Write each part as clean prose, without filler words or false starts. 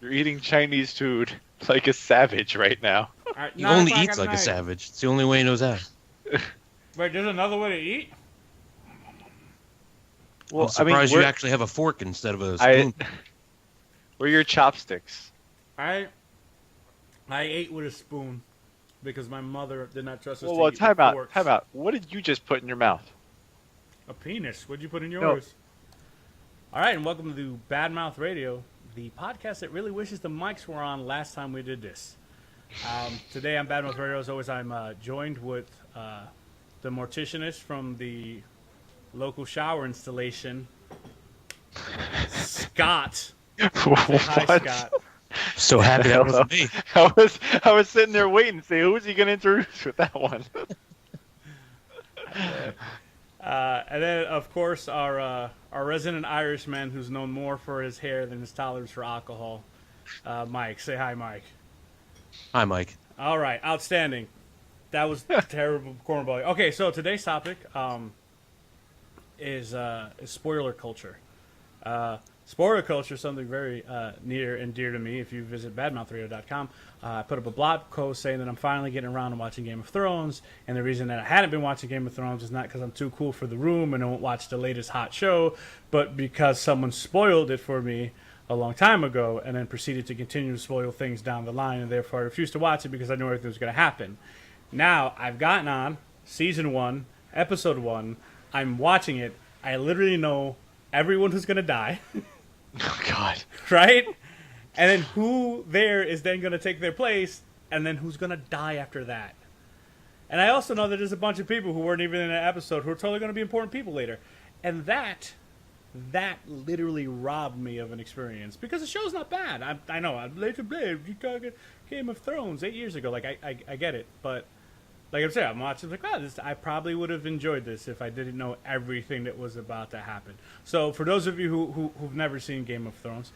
You're eating Chinese food like a savage right now. At He 9 only o'clock eats at like a night. savage. It's the only way he knows how. Wait, there's another way to eat? Well, I'm surprised you actually have a fork instead of a spoon. Where are your chopsticks? I ate with a spoon because my mother did not trust us Well, to eat time with out. forks. Time out. What did you just put in your mouth? A penis. What'd you put in No. yours? All right, and welcome to Badmouth Radio, the podcast that really wishes the mics were on last time we did this. Today on Badmouth Radio, as always, I'm joined with the morticianist from the local shower installation, Scott. Say hi, What? Scott. So happy that wasn't me. I was sitting there waiting to say who was he going to introduce with that one. And then, of course, our resident Irishman who's known more for his hair than his tolerance for alcohol, Mike. Say hi, Mike. Hi, Mike. All right, outstanding. That was terrible cornball. Okay, so today's topic is spoiler culture. Spoiler culture is something very near and dear to me. If you visit badmouthradio.com, I put up a blog post saying that I'm finally getting around to watching Game of Thrones. And the reason that I hadn't been watching Game of Thrones is not because I'm too cool for the room and I won't watch the latest hot show, but because someone spoiled it for me a long time ago and then proceeded to continue to spoil things down the line, and therefore I refused to watch it because I knew everything was going to happen. Now, I've gotten on Season 1, Episode 1. I'm watching it. I literally know everyone who's going to die. Oh, God. Right? And then who there is then going to take their place, and then who's going to die after that. And I also know that there's a bunch of people who weren't even in that episode who are totally going to be important people later. And that literally robbed me of an experience. Because the show's not bad. I know, I'm late to blame. You talking Game of Thrones 8 years ago. Like, I get it. But, like I'm saying, I'm watching, like, wow, I probably would have enjoyed this if I didn't know everything that was about to happen. So, for those of you who've never seen Game of Thrones,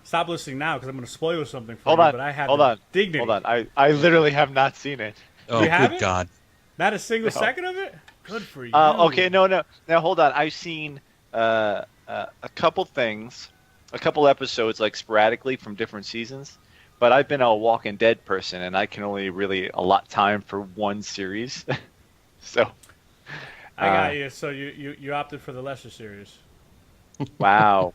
stop listening now because I'm going to spoil something for you. But I have dignity. Hold on. I literally have not seen it. Oh, You good haven't? God. Not a single second of it? Good for you. Okay, no. Now, hold on. I've seen a couple things, a couple episodes, like, sporadically from different seasons. But I've been a Walking Dead person, and I can only really allot time for one series. So, I got you. So you opted for the lesser series. wow.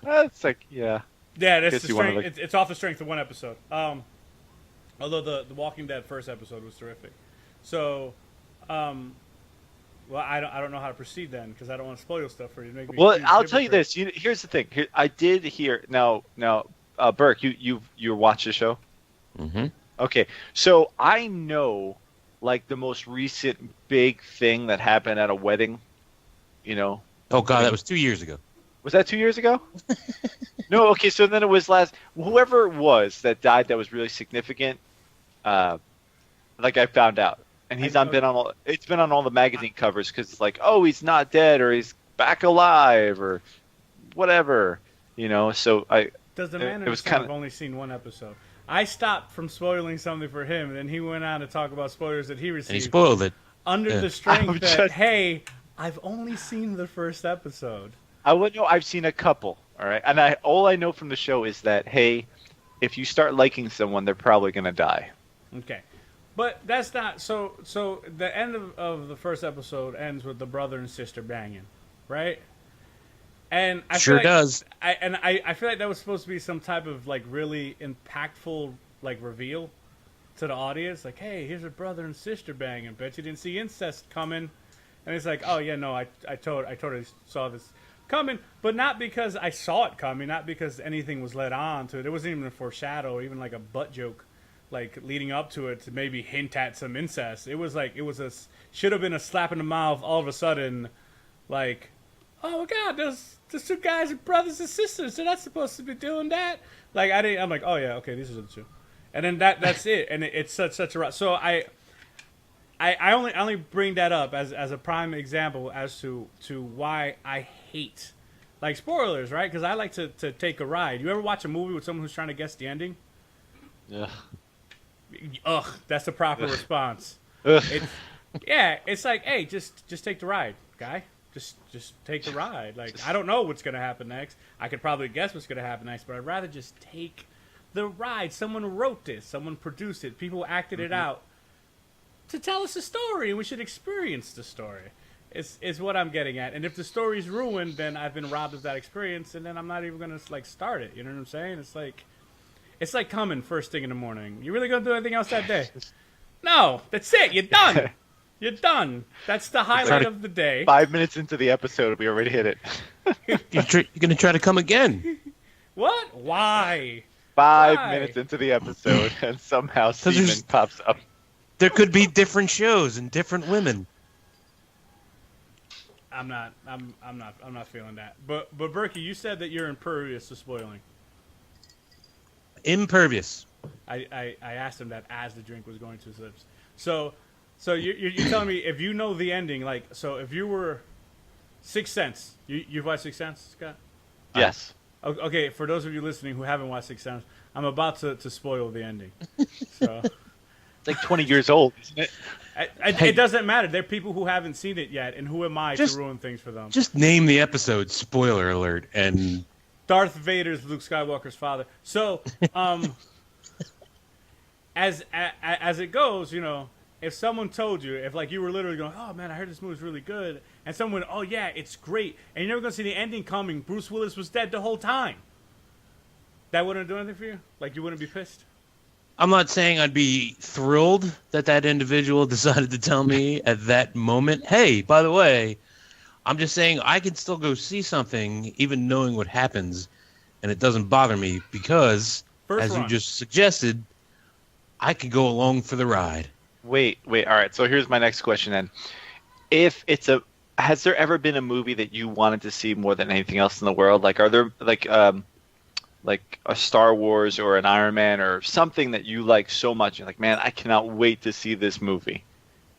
That's like, yeah. Yeah, that's Guess the you wanna, strength. It's off the strength of one episode. Although the Walking Dead first episode was terrific. So, well, I don't know how to proceed then because I don't want to spoil stuff for you. Make me Well, seem I'll tell you hypocrite. this. Here's the thing. I did hear now. Burke, you watched the show? Mm-hmm. Okay, so I know, like, the most recent big thing that happened at a wedding. You know, Oh, God, that was 2 years ago. was that 2 years ago? No. Okay, so then it was whoever it was that died that was really significant. Like, I found out, and it's been on all the magazine covers because it's like, oh, he's not dead or he's back alive or whatever. You know, so Does the man it was understand? kinda- I've only seen one episode. I stopped from spoiling something for him, and then he went on to talk about spoilers that he received. And he spoiled it. under Yeah. the strength I'm that, just- hey, I've only seen the first episode. I would know. I've seen a couple. All right, and all I know from the show is that, hey, if you start liking someone, they're probably gonna die. Okay. But that's not so the end of the first episode ends with the brother and sister banging, right? And I Sure feel like, does. I feel like that was supposed to be some type of like really impactful like reveal to the audience, like, hey, here's a brother and sister banging. Bet you didn't see incest coming. And it's like, oh yeah, no, I totally saw this coming, but not because I saw it coming, not because anything was led on to it. It wasn't even a foreshadow, even like a butt joke, like leading up to it to maybe hint at some incest. It was should have been a slap in the mouth all of a sudden, like, oh my God, those two guys are brothers and sisters. They're not supposed to be doing that. Like I'm like, oh yeah, okay, these are the two, and then that's it. And it's such a so I only bring that up as a prime example as to why I hate like spoilers, right? Because I like to take a ride. You ever watch a movie with someone who's trying to guess the ending? Yeah. Ugh, that's the proper response. Ugh. It's like, hey, just take the ride, guy. just take the ride. Like, I don't know what's gonna happen next. I could probably guess what's gonna happen next, but I'd rather just take the ride. Someone wrote this, someone produced it, people acted it out to tell us a story, and we should experience the story. Is what I'm getting at. And if the story's ruined, then I've been robbed of that experience, and then I'm not even gonna like start it. You know what I'm saying? It's like coming first thing in the morning. You really gonna do anything else that day? No, that's it. You're done. You're done. That's the highlight of the day. 5 minutes into the episode, we already hit it. You're going to try to come again. What? Why? 5 Why? minutes into the episode, and somehow semen pops up. There could be different shows and different women. I'm not feeling that. But Berkey, you said that you're impervious to spoiling. Impervious. I asked him that as the drink was going to his lips. So you're telling me if you know the ending, like, so if you were Sixth Sense, you've watched Sixth Sense, Scott? Yes. Okay, for those of you listening who haven't watched Sixth Sense, I'm about to spoil the ending. So It's like 20 years old, isn't it? it doesn't matter. There are people who haven't seen it yet, and who am I to ruin things for them? Just name the episode, spoiler alert, and... Darth Vader's Luke Skywalker's father. So, as it goes, you know, if someone told you, if like you were literally going, oh man, I heard this movie's really good, and someone, oh yeah, it's great, and you're never gonna see the ending coming, Bruce Willis was dead the whole time, that wouldn't do anything for you? Like, you wouldn't be pissed? I'm not saying I'd be thrilled that individual decided to tell me at that moment, hey, by the way, I'm just saying I can still go see something even knowing what happens, and it doesn't bother me because, you just suggested, I could go along for the ride. Wait. All right. So here's my next question then. Has there ever been a movie that you wanted to see more than anything else in the world? Like, are there like a Star Wars or an Iron Man or something that you like so much? You're like, man, I cannot wait to see this movie.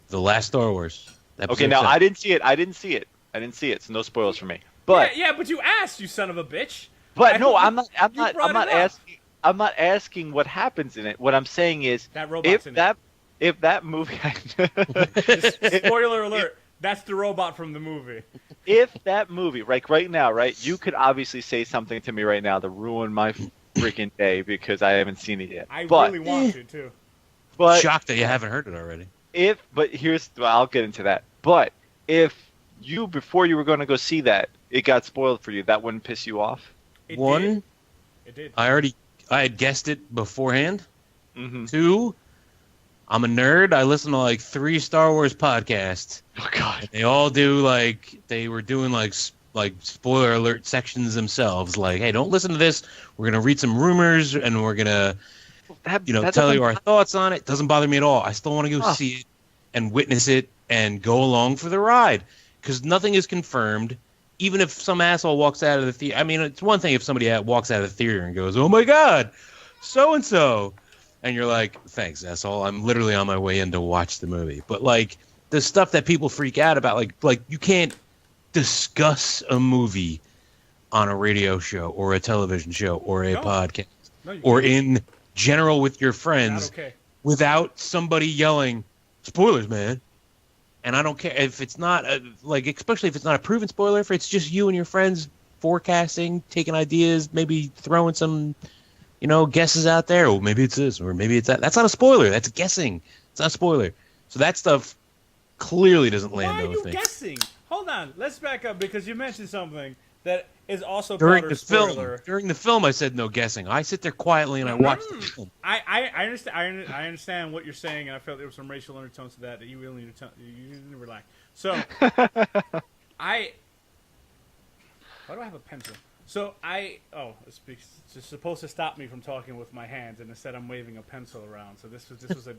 The last Star Wars. Okay, now 7. I didn't see it, so no spoilers for me. But yeah, but you asked, you son of a bitch. But no, I'm not asking what happens in it. What I'm saying is that robot's if that movie spoiler alert, that's the robot from the movie. If that movie, right now, right, you could obviously say something to me right now to ruin my freaking day because I haven't seen it yet. I really want to too. But shocked that you haven't heard it already. I'll get into that. But if before you were going to go see that, it got spoiled for you, that wouldn't piss you off? It did. I had guessed it beforehand. Mm-hmm. 2, I'm a nerd. I listen to like 3 Star Wars podcasts. Oh God! And they all do they were doing like spoiler alert sections themselves. Like, hey, don't listen to this. We're gonna read some rumors and we're gonna tell you our thoughts on it. Doesn't bother me at all. I still want to go see it and witness it and go along for the ride because nothing is confirmed. Even if some asshole walks out of the theater, I mean, it's one thing if somebody walks out of the theater and goes, "Oh my God, so and so." And you're like, thanks, asshole. I'm literally on my way in to watch the movie. But, like, the stuff that people freak out about, like you can't discuss a movie on a radio show or a television show or a podcast or in general with your friends without somebody yelling, spoilers, man. And I don't care if it's not, especially if it's not a proven spoiler, if it's just you and your friends forecasting, taking ideas, maybe throwing some... guesses out there. Oh, maybe it's this, or maybe it's that. That's not a spoiler. That's guessing. It's not a spoiler. So that stuff clearly doesn't land. Why are you guessing? Hold on. Let's back up because you mentioned something that is also part of a spoiler. During the film, I said no guessing. I sit there quietly and I watch the film. I understand. I understand what you're saying, and I felt there were some racial undertones to that you really need to relax. So, why do I have a pencil? So it's supposed to stop me from talking with my hands, and instead I'm waving a pencil around. So this was a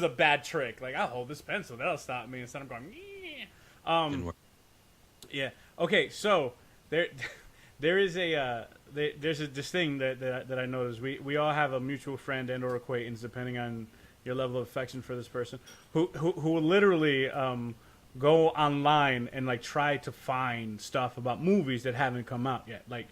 bad trick. Like, I'll hold this pencil, that'll stop me. Instead I'm going, yeah. Okay, so there's this thing that I noticed. We all have a mutual friend and or acquaintance, depending on your level of affection for this person, who will literally go online and like try to find stuff about movies that haven't come out yet. Like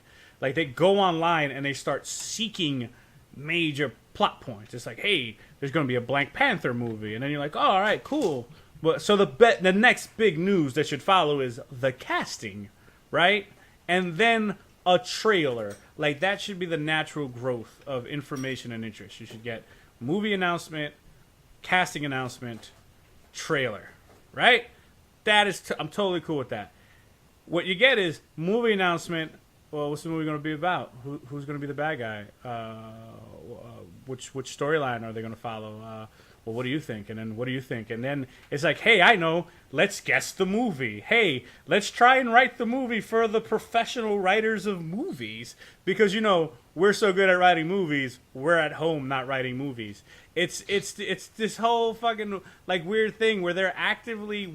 they go online and they start seeking major plot points. It's like, hey, there's going to be a Black Panther movie, and then you're like, oh, all right, cool. Well, so the next big news that should follow is the casting, right? And then a trailer. Like, that should be the natural growth of information and interest. You should get movie announcement, casting announcement, trailer, right? That is, I'm totally cool with that. What you get is movie announcement. Well, what's the movie going to be about? Who's going to be the bad guy? Which storyline are they going to follow? Well, what do you think? And then what do you think? And then it's like, hey, I know. Let's guess the movie. Hey, let's try and write the movie for the professional writers of movies. Because, we're so good at writing movies, we're at home not writing movies. It's this whole fucking, like, weird thing where they're actively,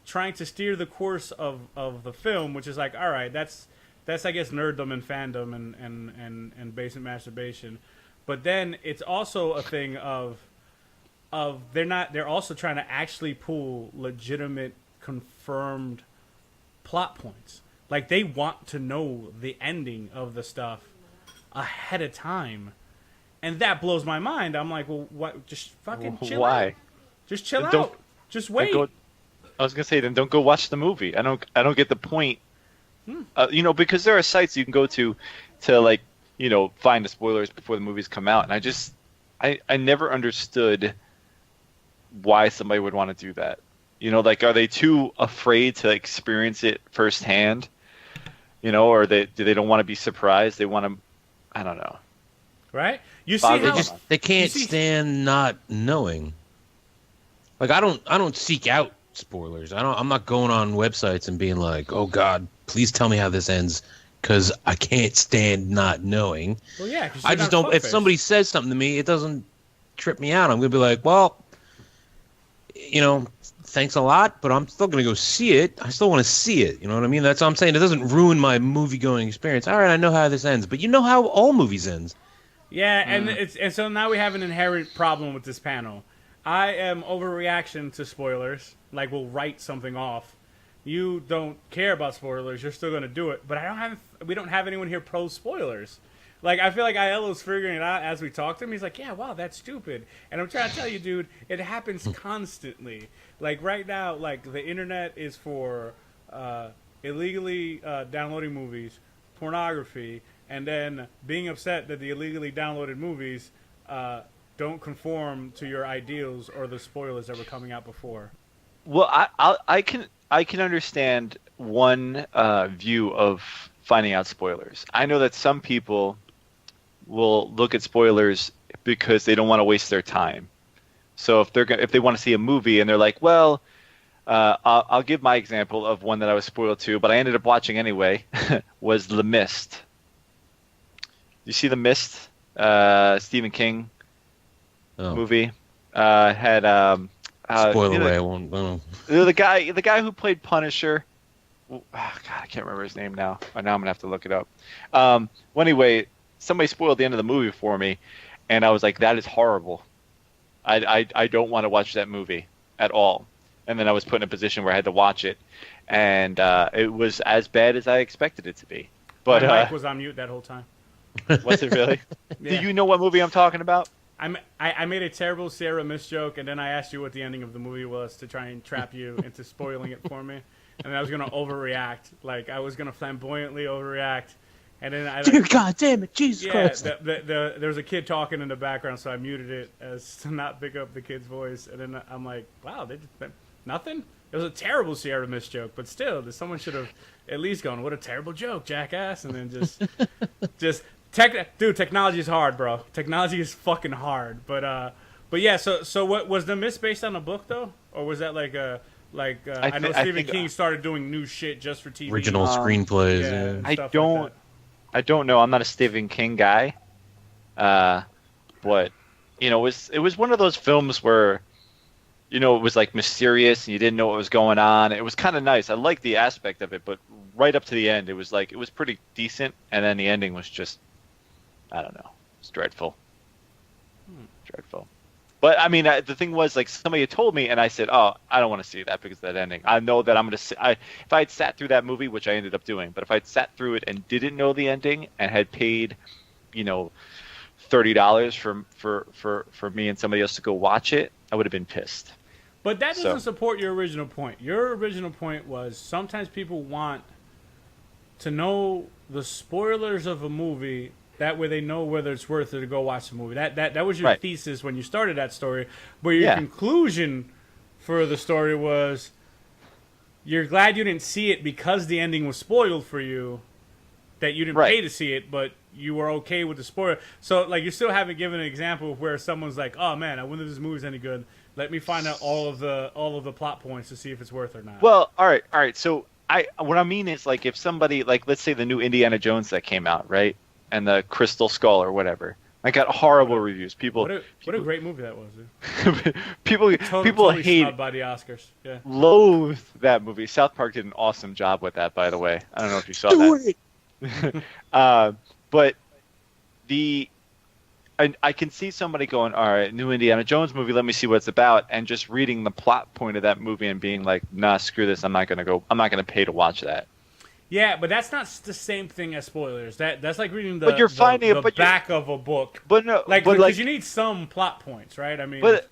trying to steer the course of the film, which is like, all right, that's I guess nerddom and fandom and basement masturbation. But then it's also a thing of they're also trying to actually pull legitimate confirmed plot points. Like, they want to know the ending of the stuff ahead of time. And that blows my mind. I'm like, well, what? Just fucking chill out. Just chill out. Just wait. I was gonna say, then don't go watch the movie. I don't get the point. Because there are sites you can go to like, find the spoilers before the movies come out, and I never understood why somebody would want to do that. Like, are they too afraid to experience it firsthand? Or do they don't want to be surprised? They want to, I don't know. Right? You see how they can't stand not knowing. Like, I don't seek out spoilers. I'm not going on websites and being like, oh God, please tell me how this ends, because I can't stand not knowing. Well, yeah, I just don't. If somebody says something to me, it doesn't trip me out. I'm gonna be like, well, thanks a lot, but I'm still gonna go see it. I still want to see it. You know what I mean? That's what I'm saying. It doesn't ruin my movie going experience. All right, I know how this ends, but you know how all movies ends. Yeah, and so now we have an inherent problem with this panel. I am overreaction to spoilers. Like, we'll write something off. You don't care about spoilers. You're still gonna do it. But we don't have anyone here pro spoilers. Like, I feel like Aiello's figuring it out as we talk to him. He's like, yeah, wow, that's stupid. And I'm trying to tell you, dude, it happens constantly. Like, right now, like, the internet is for illegally downloading movies, pornography, and then being upset that the illegally downloaded movies don't conform to your ideals or the spoilers that were coming out before. Well, I can understand one view of finding out spoilers. I know that some people will look at spoilers because they don't want to waste their time. So if they want to see a movie and they're like, well, I'll give my example of one that I was spoiled to, but I ended up watching anyway. Was The Mist. You see The Mist? Stephen King movie. Had spoiler away. I won't. The guy who played Punisher. Oh, God, I can't remember his name now. Now I'm gonna have to look it up. Well, anyway, somebody spoiled the end of the movie for me, and I was like, "That is horrible. I don't want to watch that movie at all." And then I was put in a position where I had to watch it, and it was as bad as I expected it to be. But my mic was on mute that whole time. Was it really? Yeah. Do you know what movie I'm talking about? I made a terrible Sarah Miss joke, and then I asked you what the ending of the movie was to try and trap you into spoiling it for me. And then I was going to overreact. Like, I was going to flamboyantly overreact. And then Dear God damn it, Jesus Christ. There was a kid talking in the background, so I muted it as to not pick up the kid's voice. And then I'm like, wow, nothing? It was a terrible Sierra Miss joke, but still, someone should have at least gone, what a terrible joke, jackass. And then technology is hard, bro. Technology is fucking hard. But yeah, so what was The Mist based on a book, though? Or was that like a... I know Stephen King started doing new shit just for TV. Original screenplays. Yeah. I don't know. I'm not a Stephen King guy. But it was one of those films where, it was like mysterious and you didn't know what was going on. It was kind of nice. I liked the aspect of it, but right up to the end, it was pretty decent, and then the ending was just, I don't know, it's dreadful. Dreadful. But I mean, the thing was, like, somebody had told me, and I said, "Oh, I don't want to see that because of that ending. I know that I'm gonna see." If I had sat through that movie, which I ended up doing, but if I'd sat through it and didn't know the ending and had paid, $30 for me and somebody else to go watch it, I would have been pissed. But that doesn't support your original point. Your original point was sometimes people want to know the spoilers of a movie. That way they know whether it's worth it to go watch the movie. That was your thesis when you started that story. But your conclusion for the story was you're glad you didn't see it because the ending was spoiled for you. That you didn't pay to see it, but you were okay with the spoiler. So, like, you still haven't given an example of where someone's like, "Oh man, I wonder if this movie's any good. Let me find out all of the plot points to see if it's worth it or not." Well, all right. So, what I mean is, like, if somebody, like, let's say the new Indiana Jones that came out, right, and the Crystal Skull or whatever, I got horrible reviews. What a great movie that was, dude. people totally hate snubbed by the Oscars. Yeah, loathe that movie. South Park did an awesome job with that, by the way. I don't know if you saw that. But I can see somebody going, all right, new Indiana Jones movie, let me see what it's about, and just reading the plot point of that movie and being like, nah, screw this, I'm not gonna pay to watch that. Yeah, but that's not the same thing as spoilers. That's like reading the back of a book. But no, because you need some plot points, right? I mean, but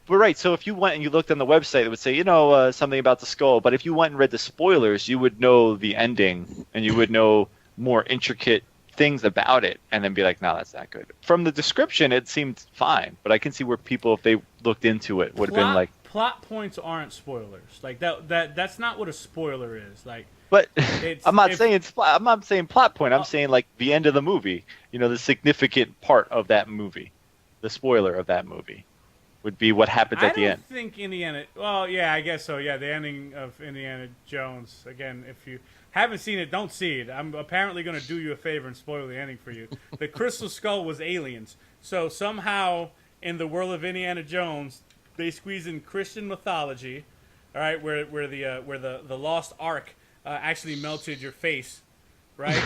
right. So if you went and you looked on the website, it would say, something about the skull. But if you went and read the spoilers, you would know the ending and you would know more intricate things about it, and then be like, no, that's not good. From the description, it seemed fine, but I can see where people, if they looked into it, would have been like, plot points aren't spoilers. Like that's not what a spoiler is. Like, but I'm not saying plot point. I'm saying like the end of the movie. The significant part of that movie, the spoiler of that movie, would be what happens at the end. I think Indiana. Well, yeah, I guess so. Yeah, the ending of Indiana Jones. Again, if you haven't seen it, don't see it. I'm apparently going to do you a favor and spoil the ending for you. The Crystal Skull was aliens. So somehow, in the world of Indiana Jones, they squeeze in Christian mythology, all right, where the lost Ark actually melted your face, right?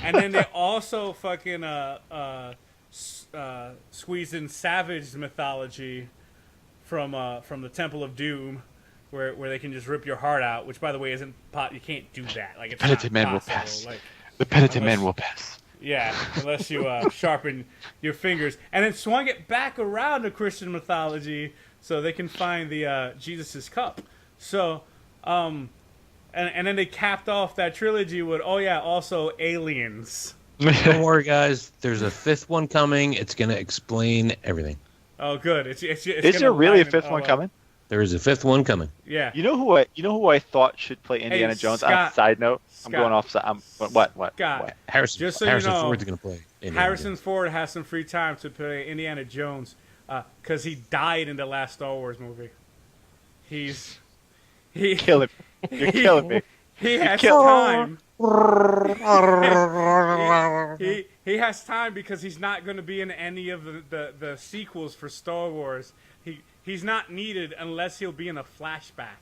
And then they also fucking squeeze in savage mythology from the Temple of Doom. Where they can just rip your heart out, which, by the way, isn't you can't do that. Like, it's penitent man will pass. The penitent man will pass. Yeah, unless you sharpen your fingers, and then swung it back around to Christian mythology, so they can find the Jesus's cup. So, and then they capped off that trilogy with, also aliens. Don't worry, guys. There's a fifth one coming. It's gonna explain everything. Oh, good. Is there really a fifth one coming? There is a fifth one coming. Yeah. You know who I thought should play Indiana Jones? Scott, on side note, Scott, I'm going off. What? Scott, Harrison Ford's going to play. Harrison Ford has some free time to play Indiana Jones because he died in the last Star Wars movie. You're killing me. He has time. he has time because he's not going to be in any of the sequels for Star Wars. He's not needed unless he'll be in a flashback.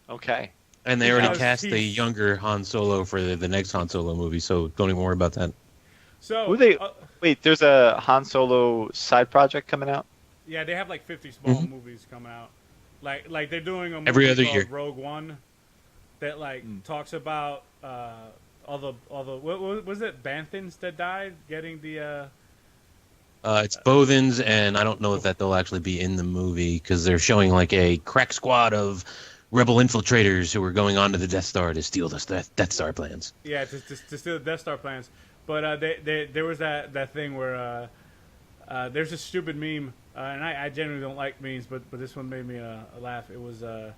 Okay. And they already cast a younger Han Solo for the next Han Solo movie, so don't even worry about that. So wait, there's a Han Solo side project coming out? Yeah, they have like 50 small movies coming out. Like they're doing a movie every other called year. Rogue One that talks about all the what was it, Banthans that died getting the it's Bothans, and I don't know if that they'll actually be in the movie because they're showing like a crack squad of rebel infiltrators who are going onto the Death Star to steal the Death Star plans. Yeah, to steal the Death Star plans. But there was that thing where there's a stupid meme, and I generally don't like memes, but this one made me laugh. It was that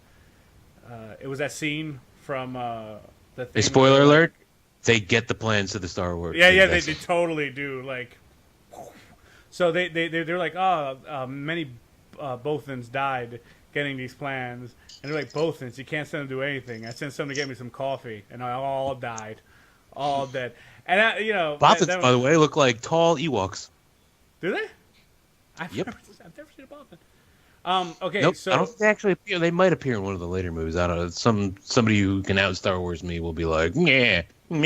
scene from the thing. A spoiler alert: they get the plans to the Star Wars. Yeah, they totally do. Like, so they're like, many Bothans died getting these plans, and they're like, Bothans, you can't send them to do anything. I sent someone to get me some coffee, and I all died, all dead. And Bothans, by the way, look like tall Ewoks. Do they? I've never seen a Bothan. Okay, nope, so I don't think they actually appear. They might appear in one of the later movies. I don't know. Somebody who can out Star Wars me will be like, yeah. I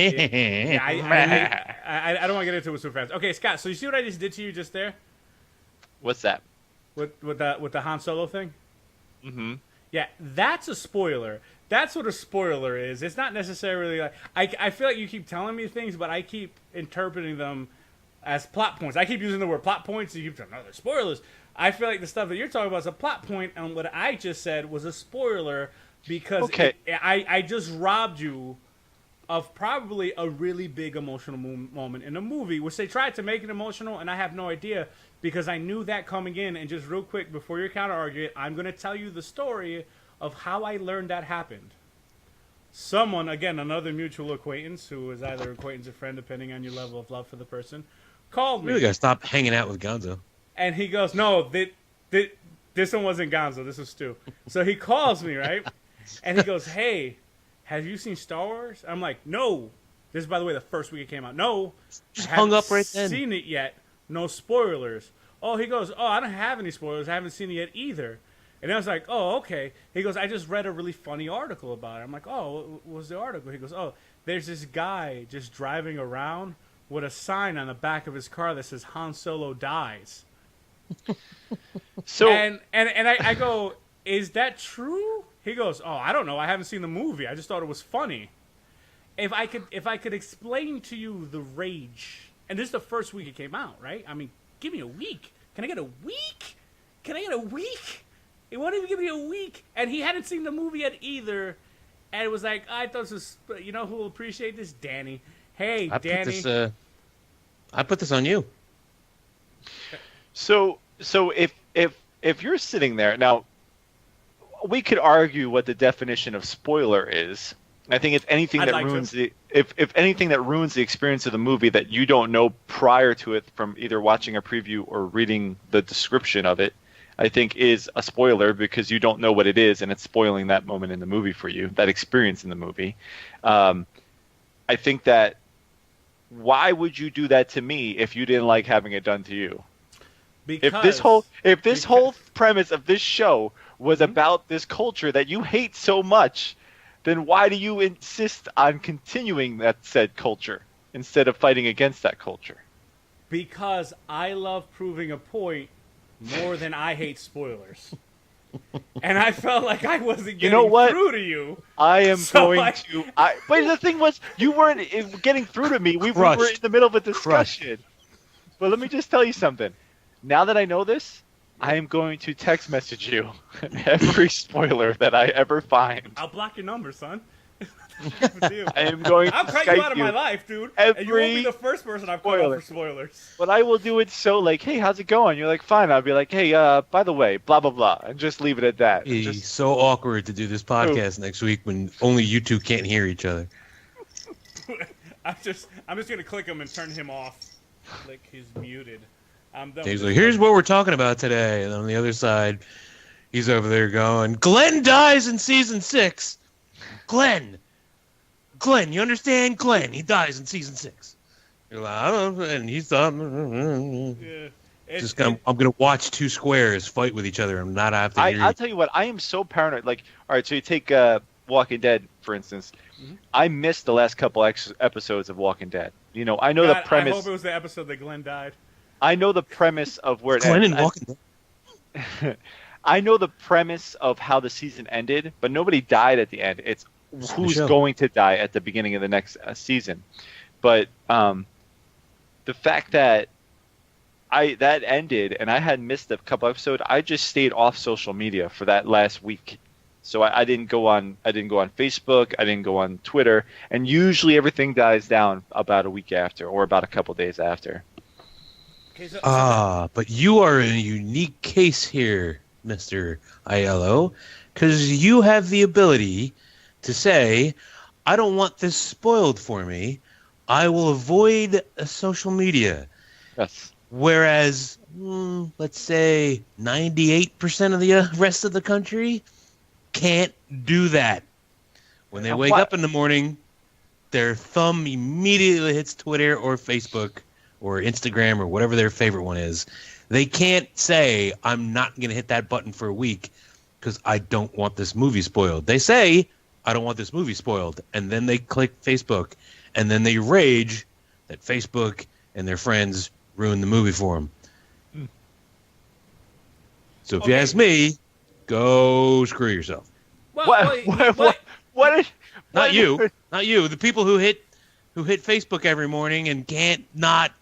don't want to get into it so fast. Okay, Scott. So you see what I just did to you just there? What's that? With the Han Solo thing? Mm-hmm. Yeah, that's a spoiler. That's what a spoiler is. It's not necessarily like I feel like you keep telling me things, but I keep interpreting them as plot points. I keep using the word plot points, and you keep saying, no, they're spoilers. I feel like the stuff that you're talking about is a plot point, and what I just said was a spoiler because I just robbed you of probably a really big emotional moment in the movie, which they tried to make it emotional, and I have no idea because I knew that coming in. And just real quick, before you counter argue it, I'm going to tell you the story of how I learned that happened. Someone, again, another mutual acquaintance who is either acquaintance or friend, depending on your level of love for the person, called me. You really gotta stop hanging out with Gonzo. And he goes, no, this one wasn't Gonzo, this was Stu. So he calls me, right? And he goes, hey, have you seen Star Wars? I'm like, no. This is, by the way, the first week it came out. No. Just hung up right then. Seen it yet. No spoilers. Oh, he goes, oh, I don't have any spoilers. I haven't seen it yet either. And I was like, oh, okay. He goes, I just read a really funny article about it. I'm like, oh, what was the article? He goes, oh, there's this guy just driving around with a sign on the back of his car that says Han Solo dies. So and I go, is that true? He goes, oh, I don't know. I haven't seen the movie. I just thought it was funny. If I could explain to you the rage, and this is the first week it came out, right? I mean, give me a week. Can I get a week? Can I get a week? He won't even give me a week. And he hadn't seen the movie yet either. And it was like, I thought this was, you know who will appreciate this? Danny. Hey, Danny. I put this on you. So if you're sitting there now, we could argue what the definition of spoiler is. I think it's anything that ruins if anything that ruins the experience of the movie that you don't know prior to it from either watching a preview or reading the description of it, I think is a spoiler because you don't know what it is and it's spoiling that moment in the movie for you, that experience in the movie. I think that why would you do that to me if you didn't like having it done to you? Because if this whole premise of this show was about this culture that you hate so much, then why do you insist on continuing that said culture instead of fighting against that culture? Because I love proving a point more than I hate spoilers. And I felt like I wasn't getting through to you. I am but the thing was, you weren't getting through to me. We were in the middle of a discussion. But let me just tell you something. Now that I know this, I am going to text message you every spoiler that I ever find. I'll block your number, son. I am going to I'll cut you out of my life, dude. And you won't be the first person I've cut off for spoilers. But I will do it so like, hey, how's it going? You're like, fine. I'll be like, hey, by the way, blah, blah, blah. And just leave it at that. It's so awkward to do this podcast next week when only you two can't hear each other. I'm just going to click him and turn him off. Click, he's muted. He's like, here's what we're talking about today. And on the other side, he's over there going, Glenn dies in season 6. Glenn, you understand? Glenn, he dies in season 6. You're like, I don't know. And he's I'm going to watch two squares fight with each other and not have to hear I'll tell you what, I am so paranoid. Like, all right, so you take Walking Dead, for instance. Mm-hmm. I missed the last couple episodes of Walking Dead. You know, I know the premise. I hope it was the episode that Glenn died. I know the premise of where it ends. I know the premise of how the season ended, but nobody died at the end. It's who's going to die at the beginning of the next season. But the fact that that ended and I had missed a couple episodes, I just stayed off social media for that last week. So I didn't go on Facebook, I didn't go on Twitter, and usually everything dies down about a week after or about a couple days after. Okay, but you are in a unique case here, Mr. Aiello, because you have the ability to say, I don't want this spoiled for me. I will avoid social media. Yes. Whereas, let's say 98% of the rest of the country can't do that. When they wake up in the morning, their thumb immediately hits Twitter or Facebook or Instagram or whatever their favorite one is. They can't say, I'm not going to hit that button for a week because I don't want this movie spoiled. They say, I don't want this movie spoiled. And then they click Facebook. And then they rage that Facebook and their friends ruined the movie for them. So if you ask me, go screw yourself. What? Not you. The people who hit Facebook every morning and can't not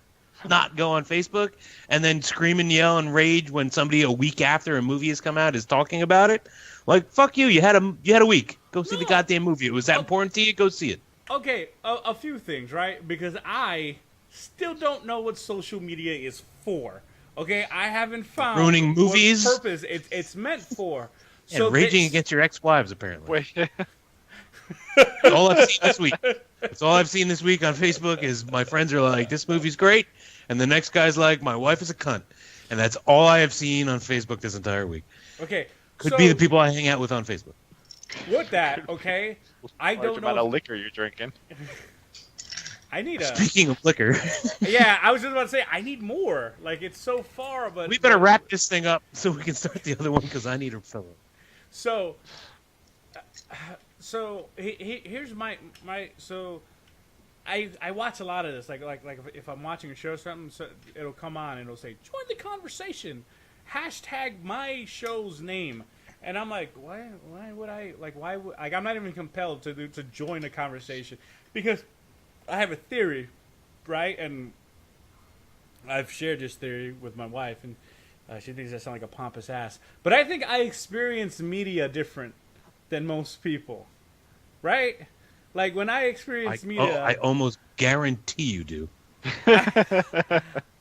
not go on Facebook and then scream and yell and rage when somebody a week after a movie has come out is talking about it. Like, fuck you. You had a week. Go see the goddamn movie. It was that important to you. Go see it. Okay, a few things, right? Because I still don't know what social media is for. Okay, I haven't found ruining movies. What purpose it's meant for. And raging against your ex-wives, apparently. Wait. All I've seen this week. That's all I've seen this week on Facebook is my friends are like, this movie's great. And the next guy's like, my wife is a cunt. And that's all I have seen on Facebook this entire week. Okay. Could be the people I hang out with on Facebook. With that, okay, I don't know. Amount of liquor you're drinking. I need a. Speaking of liquor. Yeah, I was just about to say, I need more. Like, it's so far, but. We better wrap this thing up so we can start the other one because I need a fellow. So here's my so I watch a lot of this like if I'm watching a show or something, so it'll come on and it'll say join the conversation, hashtag my show's name, and I'm like why would I I'm not even compelled to join a conversation because I have a theory, right? And I've shared this theory with my wife and she thinks I sound like a pompous ass, but I think I experience media different than most people, right? Like when I experience media, I almost guarantee you do.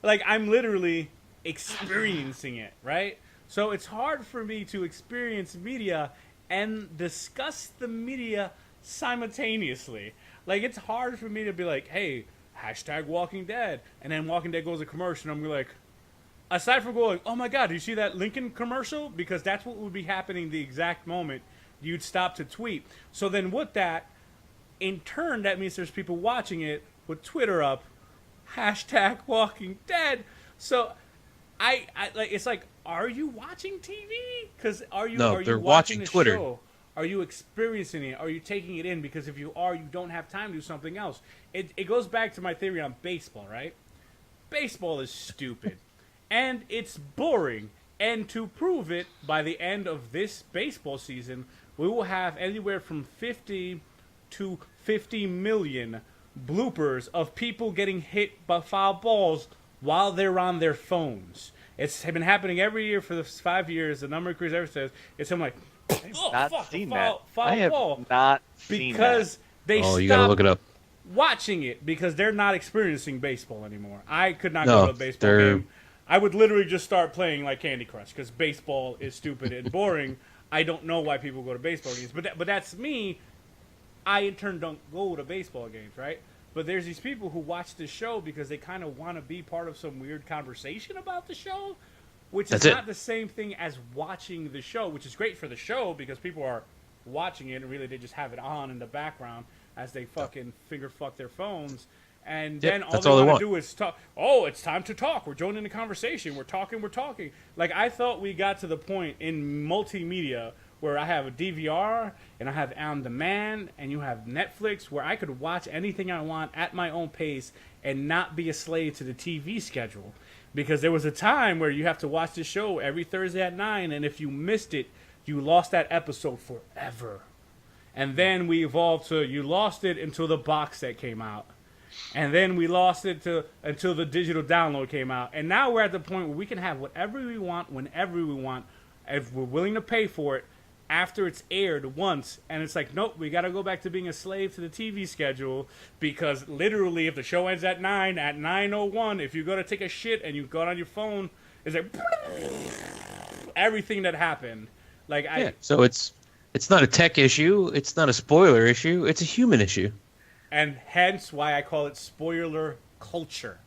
Like I'm literally experiencing it, right? So it's hard for me to experience media and discuss the media simultaneously. Like it's hard for me to be like, hey, hashtag Walking Dead, and then Walking Dead goes to commercial, and I'm like. Aside from going, oh my God, did you see that Lincoln commercial? Because that's what would be happening the exact moment you'd stop to tweet. So then with that, in turn, that means there's people watching it with Twitter up, hashtag Walking Dead. So I like it's like, are you watching TV? Because are you watching the Twitter. Show? Are you experiencing it? Are you taking it in? Because if you are, you don't have time to do something else. It goes back to my theory on baseball, right? Baseball is stupid. And it's boring. And to prove it, by the end of this baseball season, we will have anywhere from 50 to 50 million bloopers of people getting hit by foul balls while they're on their phones. It's been happening every year for the 5 years. The number of careers ever says it's something like, I have not seen because they you gotta look it up. Watching it because they're not experiencing baseball anymore. I could not go to a baseball game. I would literally just start playing like Candy Crush because baseball is stupid and boring. I don't know why people go to baseball games, but that's me. I in turn don't go to baseball games, right? But there's these people who watch the show because they kind of want to be part of some weird conversation about the show, which is not the same thing as watching the show, which is great for the show because people are watching it and really they just have it on in the background as they fucking finger fuck their phones. And then all they want to do is talk. Oh, it's time to talk. We're joining the conversation. We're talking. Like, I thought we got to the point in multimedia where I have a DVR and I have On Demand and you have Netflix where I could watch anything I want at my own pace and not be a slave to the TV schedule. Because there was a time where you have to watch the show every Thursday at 9, and if you missed it, you lost that episode forever. And then we evolved to you lost it until the box set came out. And then we lost it until the digital download came out. And now we're at the point where we can have whatever we want, whenever we want, if we're willing to pay for it, after it's aired once. And it's like, nope, we got to go back to being a slave to the TV schedule. Because literally, if the show ends at 9, at 9:01, if you go to take a shit and you go on your phone, it's like, everything that happened. Like so it's not a tech issue. It's not a spoiler issue. It's a human issue. And hence why I call it Spolier Culture.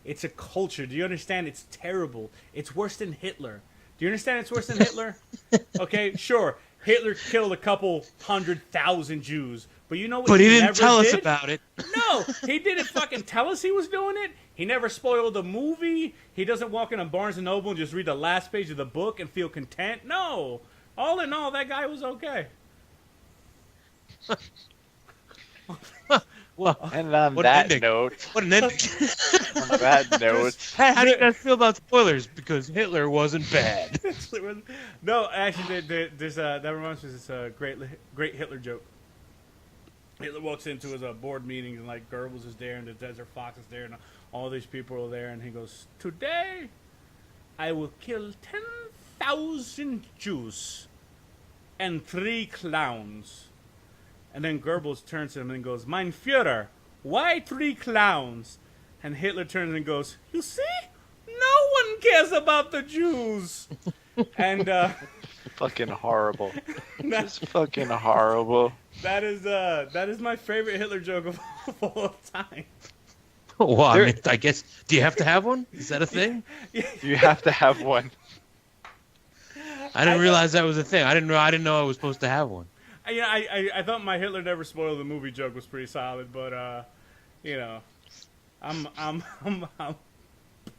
It's a culture. Do you understand? It's terrible. It's worse than Hitler. Do you understand it's worse than Hitler? Okay, sure. Hitler killed a couple 100,000 Jews. But you know what he didn't tell us about it. No, he didn't fucking tell us he was doing it. He never spoiled the movie. He doesn't walk into Barnes & Noble and just read the last page of the book and feel content. No. All in all, that guy was okay. Well, and on that note, what an ending. On that note, how do you guys feel about spoilers? Because Hitler wasn't bad. No, actually, that reminds me of this great Hitler joke. Hitler walks into his board meeting and like Goebbels is there and the Desert Fox is there and all these people are there, and he goes, "Today, I will kill 10,000 Jews and 3 clowns." And then Goebbels turns to him and goes, "Mein Führer, why 3 clowns?" And Hitler turns and goes, "You see? No one cares about the Jews." And fucking horrible. Just fucking horrible. That is my favorite Hitler joke of all time. Well, I guess, do you have to have one? Is that a thing? You have to have one. I didn't realize that was a thing. I didn't know I was supposed to have one. Yeah, I thought my Hitler never spoiled the movie joke was pretty solid, but you know, I'm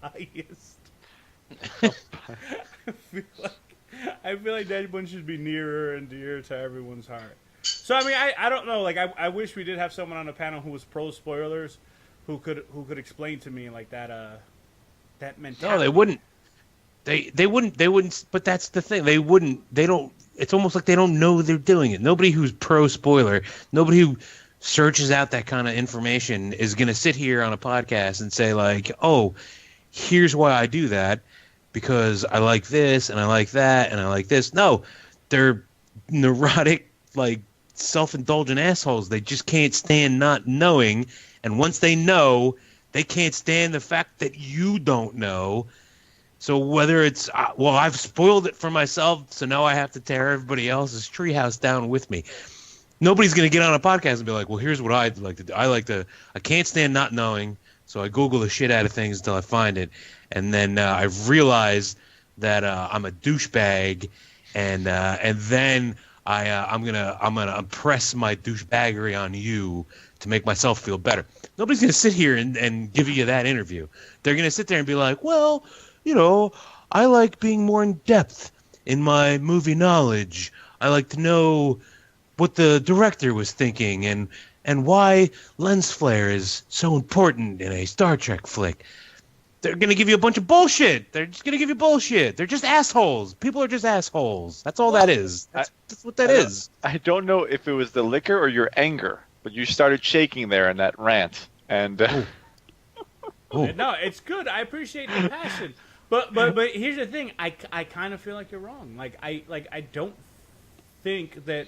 biased. I feel like that one should be nearer and dearer to everyone's heart. So I mean, I don't know. Like I wish we did have someone on the panel who was pro spoilers, who could explain to me like that mentality. No, they wouldn't. They wouldn't. But that's the thing. They wouldn't. They don't. It's almost like they don't know they're doing it. Nobody who's pro spoiler, nobody who searches out that kind of information is going to sit here on a podcast and say like, "Oh, here's why I do that, because I like this and I like that and I like this." No, they're neurotic, like self-indulgent assholes. They just can't stand not knowing, and once they know, they can't stand the fact that you don't know. So whether it's, I've spoiled it for myself, so now I have to tear everybody else's treehouse down with me. Nobody's going to get on a podcast and be like, well, here's what I'd like to do. I can't stand not knowing, so I Google the shit out of things until I find it. And then I've realized that I'm a douchebag, and then I'm gonna impress my douchebaggery on you to make myself feel better. Nobody's going to sit here and give you that interview. They're going to sit there and be like, well, you know, I like being more in depth in my movie knowledge. I like to know what the director was thinking and why lens flare is so important in a Star Trek flick. They're going to give you a bunch of bullshit. They're just going to give you bullshit. They're just assholes. People are just assholes. That's all that is. That's what that is. I don't know if it was the liquor or your anger, but you started shaking there in that rant. And no, it's good. I appreciate the passion. But here's the thing. I kind of feel like you're wrong. Like I don't think that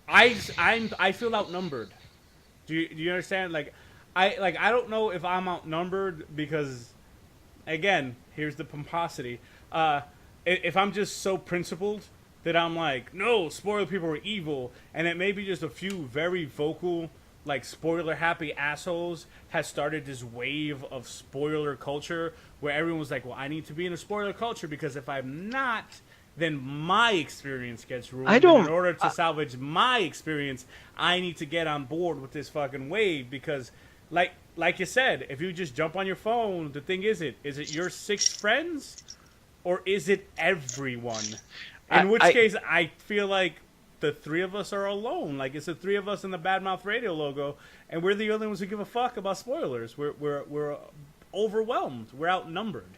I feel outnumbered. Do you understand? Like I don't know if I'm outnumbered because, again, here's the pomposity. If I'm just so principled that I'm like, no, spoiler people are evil, and it may be just a few very vocal, like, spoiler happy assholes has started this wave of spoiler culture where everyone's like, well, I need to be in a spoiler culture because if I'm not, then my experience gets ruined. In order to salvage my experience, I need to get on board with this fucking wave because, like you said, if you just jump on your phone, the thing is it your 6 friends or is it everyone? In which case, I feel like the 3 of us are alone. Like, it's the 3 of us in the Badmouth Radio logo, and we're the only ones who give a fuck about spoilers. We're overwhelmed. We're outnumbered.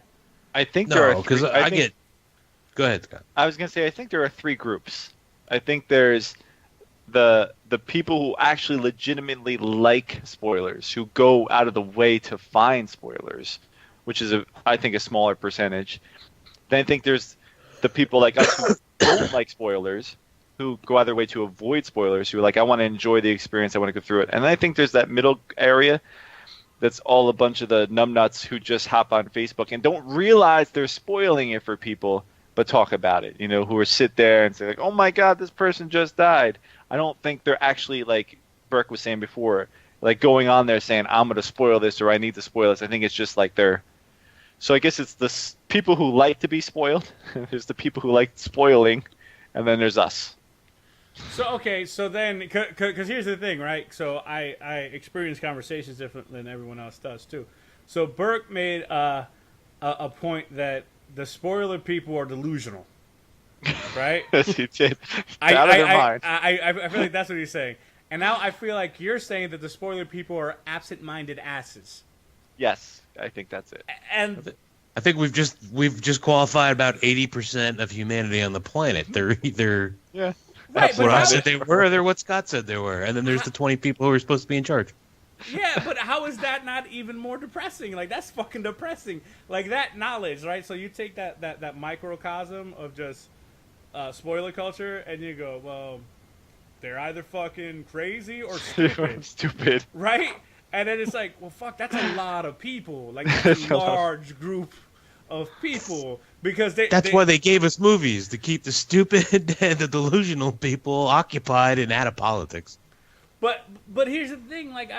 I think there are because Go ahead, Scott. I was gonna say I think there are 3 groups. I think there's the people who actually legitimately like spoilers, who go out of the way to find spoilers, which is I think a smaller percentage. Then I think there's the people like us who don't like spoilers, who go out of their way to avoid spoilers, who are like, I want to enjoy the experience, I want to go through it. And then I think there's that middle area that's all a bunch of the numbnuts who just hop on Facebook and don't realize they're spoiling it for people, but talk about it, you know, who are sit there and say like, oh my God, this person just died. I don't think they're actually, like Burke was saying before, like going on there saying, I'm going to spoil this or I need to spoil this. I think it's just like so I guess it's the people who like to be spoiled. There's the people who like spoiling, and then there's us. So then, because here's the thing, right? So I experience conversations differently than everyone else does too. So Burke made a point that the spoiler people are delusional, right? Yes, he did. Out of their mind. I feel like that's what he's saying. And now I feel like you're saying that the spoiler people are absent-minded asses. Yes, I think that's it. And I think we've just qualified about 80% of humanity on the planet. They're either right, what I said they were, or they're what Scott said they were, and then there's the 20 people who are supposed to be in charge. Yeah, but how is that not even more depressing? Like, that's fucking depressing. Like, that knowledge, right? So you take that microcosm of just spoiler culture, and you go, well, they're either fucking crazy or stupid. Stupid. Right? And then it's like, well, fuck, that's a lot of people. Like, that's a large group of people. Because that's why they gave us movies, to keep the stupid and the delusional people occupied and out of politics. But here's the thing, like,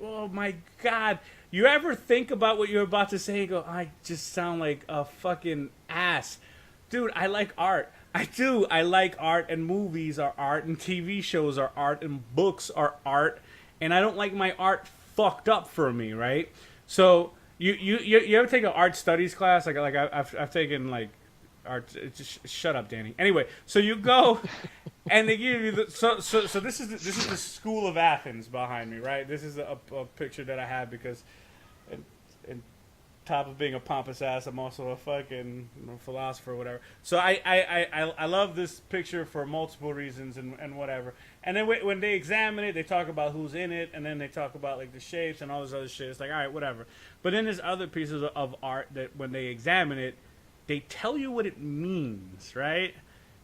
oh my God. You ever think about what you're about to say and go, I just sound like a fucking ass. Dude, I like art. I do. I like art, and movies are art, and TV shows are art, and books are art, and I don't like my art fucked up for me, right? So you ever take an art studies class? Like I've taken like art. Just shut up, Danny. Anyway, so you go, and they give you so this is the School of Athens behind me, right? This is a picture that I have because, and top of being a pompous ass, I'm also a fucking philosopher or whatever. So I love this picture for multiple reasons and whatever. And then when they examine it, they talk about who's in it, and then they talk about like the shapes and all this other shit. It's like, all right, whatever. But then there's other pieces of art that when they examine it, they tell you what it means, right?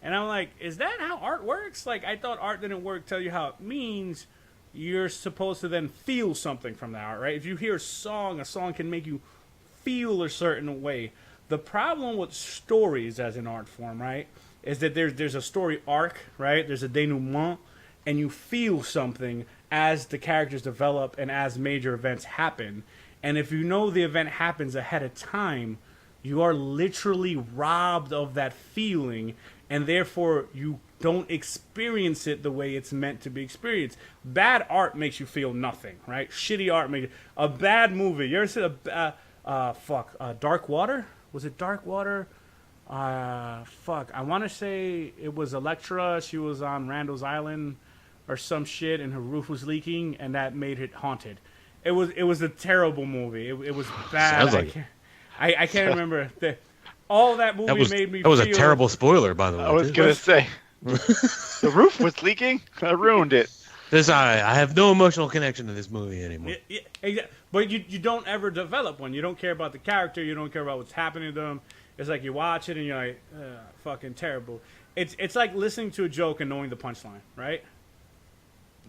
And I'm like, is that how art works? Like, I thought art didn't work, tell you how it means. You're supposed to then feel something from the art, right? If you hear a song can make you feel a certain way. The problem with stories as an art form, right, is that there's a story arc, right? There's a denouement, and you feel something as the characters develop and as major events happen. And if you know the event happens ahead of time, you are literally robbed of that feeling, and therefore you don't experience it the way it's meant to be experienced. Bad art makes you feel nothing, right? Shitty art makes a bad movie. You ever seen Dark Water? Was it Dark Water? I want to say it was Electra. She was on Randall's Island or some shit, and her roof was leaking, and that made it haunted. It was a terrible movie. It was bad. I can't remember. All that movie made me feel... That was a terrible spoiler, by the way. I was going to say. The roof was leaking? I ruined it. I have no emotional connection to this movie anymore. Yeah, but you don't ever develop one. You don't care about the character. You don't care about what's happening to them. It's like you watch it and you're like, fucking terrible. It's like listening to a joke and knowing the punchline, right?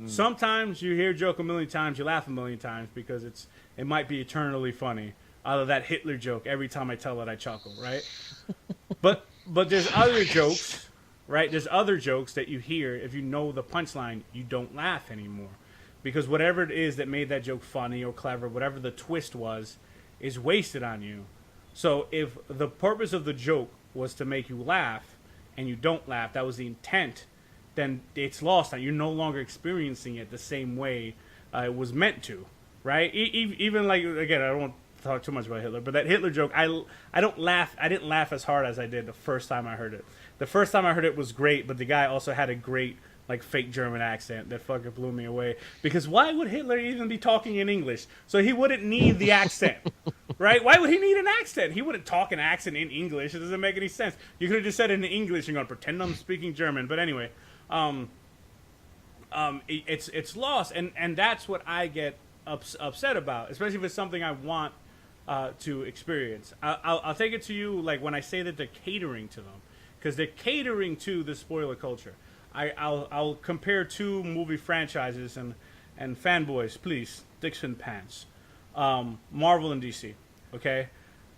Sometimes you hear a joke a million times, you laugh a million times because it might be eternally funny. Out of that Hitler joke, every time I tell it, I chuckle, right? but there's other jokes, right? There's other jokes that you hear, if you know the punchline, you don't laugh anymore. Because whatever it is that made that joke funny or clever, whatever the twist was, is wasted on you. So if the purpose of the joke was to make you laugh, and you don't laugh, that was the intent, then it's lost. You're no longer experiencing it the same way it was meant to, right? Even like, again, I don't want to talk too much about Hitler, but that Hitler joke, I don't laugh. I didn't laugh as hard as I did the first time I heard it. The first time I heard it was great, but the guy also had a great like fake German accent that fucking blew me away. Because why would Hitler even be talking in English? So he wouldn't need the accent, right? Why would he need an accent? He wouldn't talk an accent in English. It doesn't make any sense. You could have just said it in English and gone, pretend I'm speaking German. But anyway, it's lost, and that's what I get upset about, especially if it's something I want to experience. I'll take it to you like when I say that they're catering to them, because they're catering to the spoiler culture. I'll compare two movie franchises and fanboys, please, Dixon pants, Marvel and DC. Okay,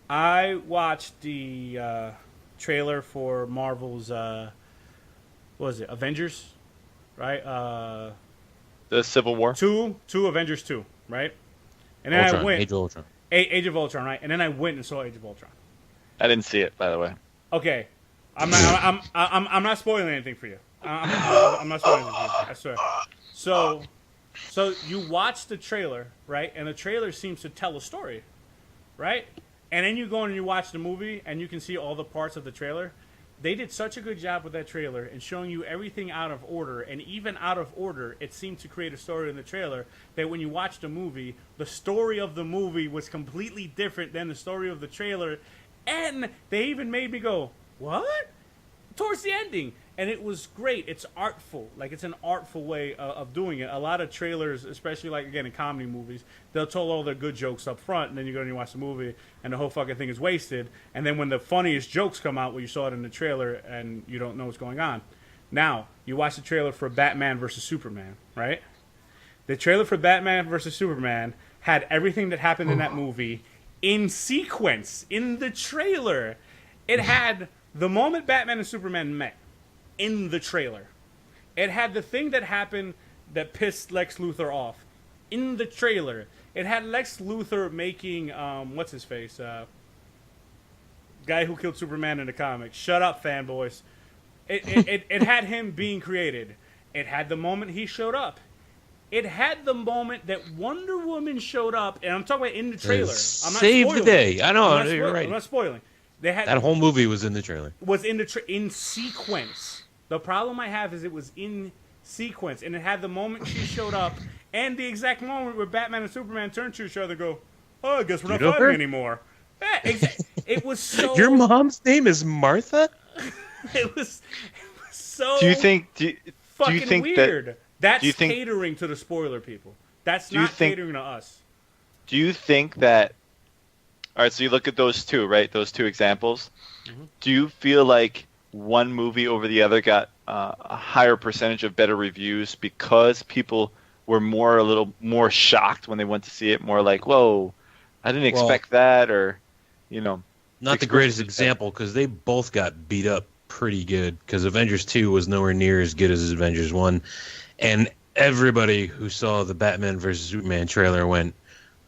I watched the trailer for Marvel's what was it, Avengers, right? The Civil War. Two Avengers 2, right? And then Ultron, I went Age of Ultron. Age of Ultron, right? And then I went and saw Age of Ultron. I didn't see it, by the way. Okay, I'm not spoiling anything for you. I'm not spoiling anything for you. I swear. So you watch the trailer, right? And the trailer seems to tell a story, right? And then you go and you watch the movie, and you can see all the parts of the trailer. They did such a good job with that trailer and showing you everything out of order, and even out of order, it seemed to create a story in the trailer that when you watch the movie, the story of the movie was completely different than the story of the trailer, and they even made me go, what? towards the ending, and it was great. It's artful, like it's an artful way of doing it. A lot of trailers, especially like again in comedy movies, they'll tell all their good jokes up front, and then you go and you watch the movie, and the whole fucking thing is wasted. And then when the funniest jokes come out, well, you saw it in the trailer, and you don't know what's going on. Now you watch the trailer for Batman versus Superman, right? The trailer for Batman versus Superman had everything that happened in that movie in sequence in the trailer. It had the moment Batman and Superman met in the trailer. It had the thing that happened that pissed Lex Luthor off in the trailer. It had Lex Luthor making, what's his face? Guy who killed Superman in the comics. Shut up, fanboys. It had him being created. It had the moment he showed up. It had the moment that Wonder Woman showed up, and I'm talking about in the trailer. I'm not Save spoiling. the day. I know, you're right. I'm not spoiling. They had That whole movie was in the trailer. Was in in sequence. The problem I have is it was in sequence, and it had the moment she showed up, and the exact moment where Batman and Superman turn to each other, and go, "Oh, I guess we're not fighting anymore." Yeah, it was so. Your mom's name is Martha? It was so. Do you think weird? That's think, catering to the spoiler people. That's not catering to us. Do you think that? All right, so you look at those two, right? Those two examples. Mm-hmm. Do you feel like one movie over the other got a higher percentage of better reviews because people were a little more shocked when they went to see it? More like, whoa, I didn't expect that, or, Not the greatest example because they both got beat up pretty good because Avengers 2 was nowhere near as good as Avengers 1. And everybody who saw the Batman vs. Superman trailer went,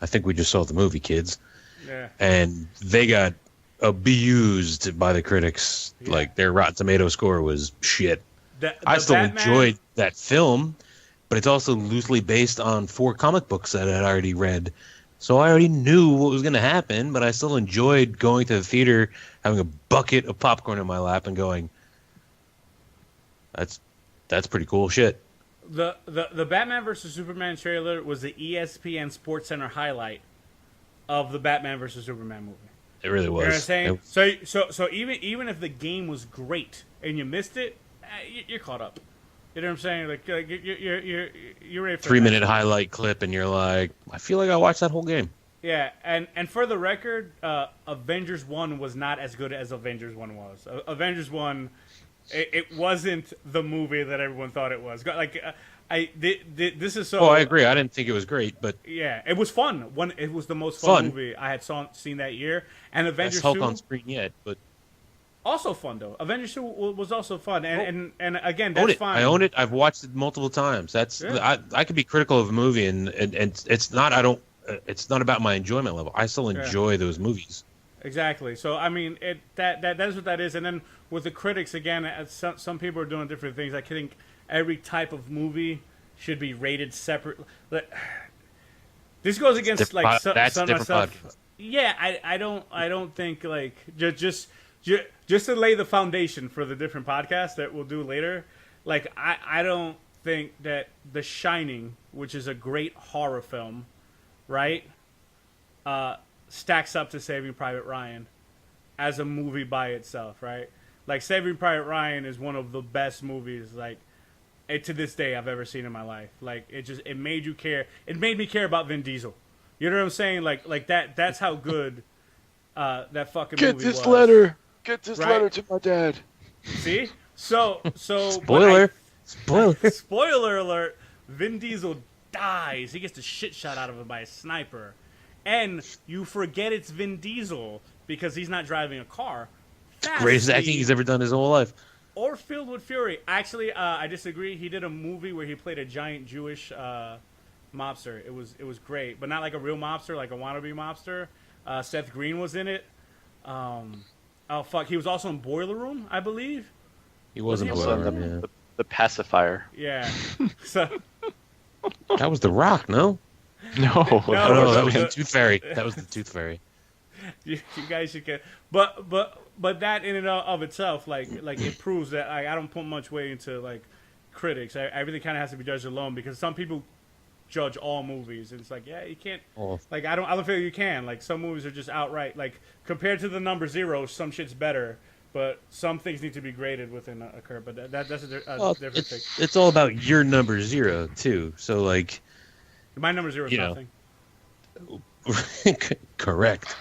I think we just saw the movie, kids. Yeah. And they got abused by the critics. Yeah. Like, their Rotten Tomato score was shit. I still enjoyed that film, but it's also loosely based on 4 comic books that I'd already read. So I already knew what was going to happen, but I still enjoyed going to the theater, having a bucket of popcorn in my lap and going, that's pretty cool shit. The Batman vs. Superman trailer was the ESPN SportsCenter highlight of the Batman vs. Superman movie. It really was. You know what I'm saying? So even if the game was great and you missed it, you're caught up. You know what I'm saying? Like you're ready for 3-minute highlight clip, and you're like, I feel like I watched that whole game. Yeah, and for the record, Avengers 1 was not as good as Avengers 1 was. Avengers 1, it wasn't the movie that everyone thought it was. Like, this is so. Oh, I agree. I didn't think it was great, but yeah, it was fun. It was the most fun movie I had seen that year. And Avengers 2 Hulk on screen yet, but also fun though. Avengers 2 was also fun, and again, that's fine. I own it. I've watched it multiple times. I could be critical of a movie, and it's not. It's not about my enjoyment level. I still enjoy those movies. Exactly. So I mean, that is what that is. And then with the critics, again, some people are doing different things. I think every type of movie should be rated separately. This goes against some myself. Yeah, I don't think like just to lay the foundation for the different podcasts that we'll do later. Like I don't think that The Shining, which is a great horror film, right, stacks up to Saving Private Ryan as a movie by itself, right? Like Saving Private Ryan is one of the best movies, like, to this day I've ever seen in my life. Like it made you care. It made me care about Vin Diesel. You know what I'm saying? Like that. That's how good that fucking movie was. Get this letter to my dad. See? So Spoiler alert. Vin Diesel dies. He gets the shit shot out of him by a sniper. And you forget it's Vin Diesel because he's not driving a car. Greatest acting he's ever done his whole life. Or Filled with Fury. Actually, I disagree. He did a movie where he played a giant Jewish mobster. It was great, but not like a real mobster, like a wannabe mobster. Seth Green was in it. He was also in Boiler Room, I believe. He was in Boiler Room, yeah. The pacifier. Yeah. So that was The Rock, no? No, that was the Tooth Fairy. That was the Tooth Fairy. You guys should get, but that in and of itself, like it proves that I don't put much weight into like critics. Everything kind of has to be judged alone because some people judge all movies, and it's like, yeah, you can't. Like I don't feel you can. Like some movies are just outright like compared to the number 0, some shit's better. But some things need to be graded within a curve. But that's a different thing. It's all about your number 0 too. So like, My number 0 is nothing. Correct.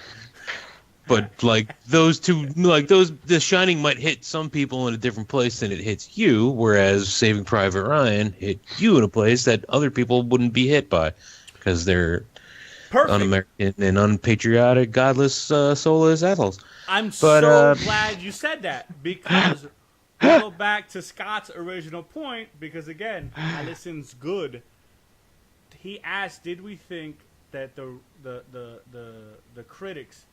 But like those two, like The Shining might hit some people in a different place than it hits you, whereas Saving Private Ryan hit you in a place that other people wouldn't be hit by, because they're un-American and unpatriotic, godless, soulless assholes. I'm so glad you said that, because we go back to Scott's original point, because again, Allison's good. He asked, did we think that the critics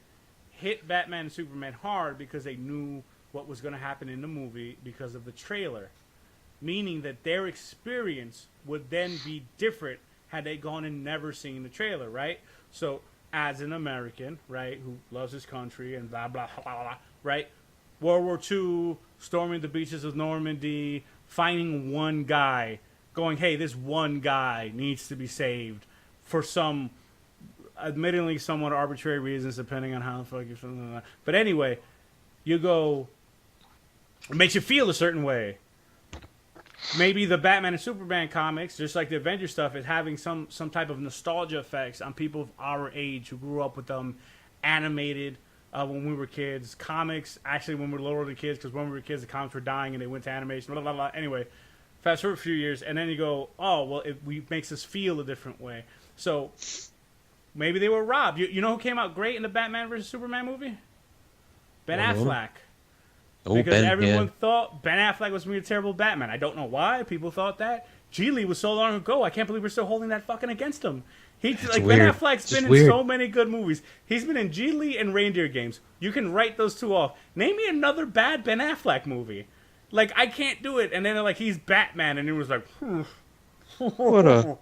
hit Batman and Superman hard because they knew what was going to happen in the movie because of the trailer, meaning that their experience would then be different had they gone and never seen the trailer, right? So as an American, right, who loves his country and blah, blah, blah, blah, right, World War II, storming the beaches of Normandy, finding one guy, going, hey, this one guy needs to be saved for some admittedly somewhat arbitrary reasons, depending on how the fuck you're feeling. But anyway, you go, it makes you feel a certain way. Maybe the Batman and Superman comics, just like the Avengers stuff, is having some type of nostalgia effects on people of our age who grew up with them, animated when we were kids, comics actually when we were lower than kids, because when we were kids the comics were dying and they went to animation, blah, blah, blah. Anyway, fast forward a few years, and then you go, oh, well, it makes us feel a different way. So maybe they were robbed. You know who came out great in the Batman vs. Superman movie? Ben Affleck. Because everyone thought Ben Affleck was going to be a terrible Batman. I don't know why people thought that. Geely was so long ago. I can't believe we're still holding that fucking against him. Ben Affleck's been in so many good movies. He's been in Geely and Reindeer Games. You can write those two off. Name me another bad Ben Affleck movie. Like, I can't do it. And then they're like, he's Batman. And it was like, what a...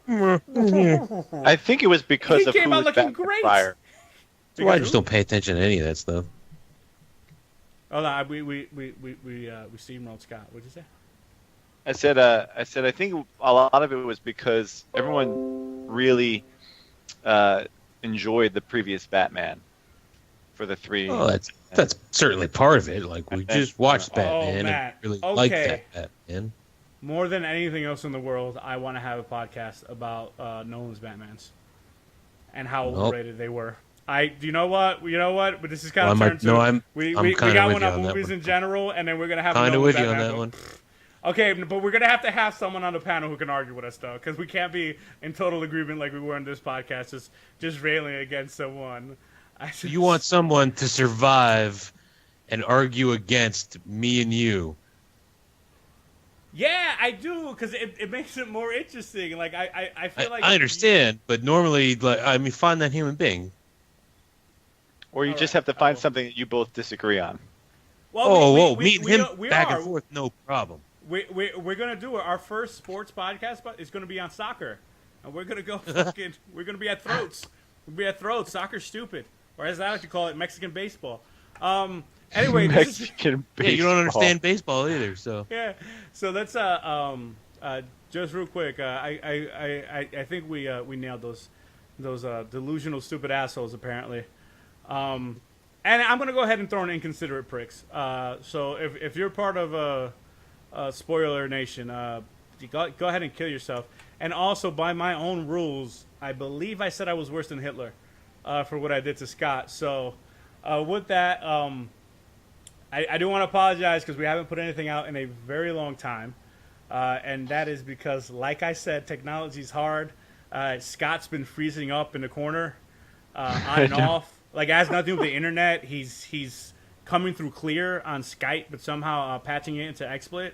I think it was because he came out looking great. Well, I just don't pay attention to any of that stuff. Oh no, we steamrolled Scott. What'd you say? I said I think a lot of it was because everyone really enjoyed the previous Batman for the three. Oh, that's certainly part of it. Like, we just watched Batman and really liked that Batman. More than anything else in the world, I want to have a podcast about Nolan's Batmans and how overrated they were. You know what? But this is kind of turned to we got one on movies in general, and then we're gonna have kind of with you on that one. Okay, but we're gonna have to have someone on the panel who can argue with us, though, because we can't be in total agreement like we were in this podcast, just railing against someone. You want someone to survive and argue against me and you. Yeah, I do, because it makes it more interesting. Like I feel like I understand, but normally, like, find that human being. Or you just have to find something that you both disagree on. Well, meet him back and forth, no problem. We're gonna do it. Our first sports podcast, but it's gonna be on soccer, and we're gonna go we're gonna be at throats. We'll be at throats. Soccer's stupid, or as I like to call it, Mexican baseball. Anyway, Mexican baseball. Yeah, you don't understand baseball either, so yeah. So that's just real quick. I think we nailed those delusional stupid assholes apparently. And I'm going to go ahead and throw in inconsiderate pricks. So if you're part of Spoiler Nation, go ahead and kill yourself. And also, by my own rules, I believe I said I was worse than Hitler for what I did to Scott. So with that, I do want to apologize because we haven't put anything out in a very long time. And that is because, like I said, technology's hard. Scott's been freezing up in the corner on and off. Like, it has nothing to do with the internet. He's coming through clear on Skype, but somehow patching it into XSplit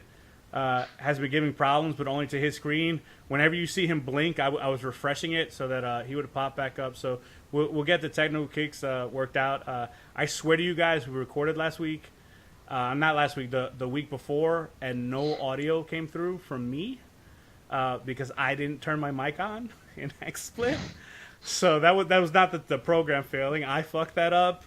has been giving problems, but only to his screen. Whenever you see him blink, I was refreshing it so that he would pop back up. So we'll get the technical kicks worked out. I swear to you guys, we recorded last week. Not last week, the week before, and no audio came through from me because I didn't turn my mic on in XSplit. So that was not the program failing. I fucked that up.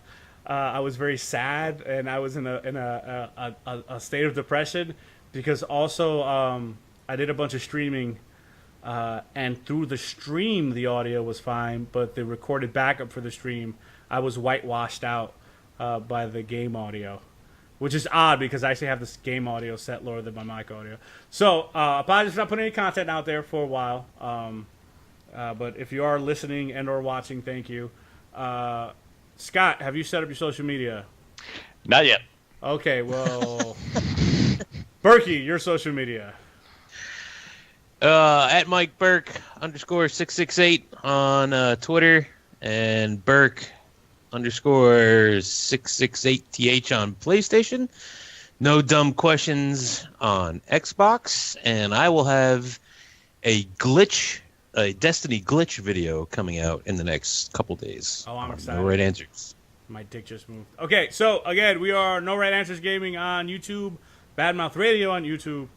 I was very sad, and I was in a state of depression because also I did a bunch of streaming, and through the stream the audio was fine, but the recorded backup for the stream I was whitewashed out by the game audio. which is odd because I actually have this game audio set lower than my mic audio. So apologies for not putting any content out there for a while. But if you are listening and or watching, thank you. Scott, have you set up your social media? Not yet. Okay, well, Berkey, your social media. At Mike Burke _668 on Twitter, and Burke _668th on PlayStation. No dumb questions on Xbox, and I will have a Destiny glitch video coming out in the next couple days. Oh, I'm excited. No right answers. My dick just moved. Okay, so again, we are No Right Answers Gaming on YouTube, Badmouth Radio on YouTube,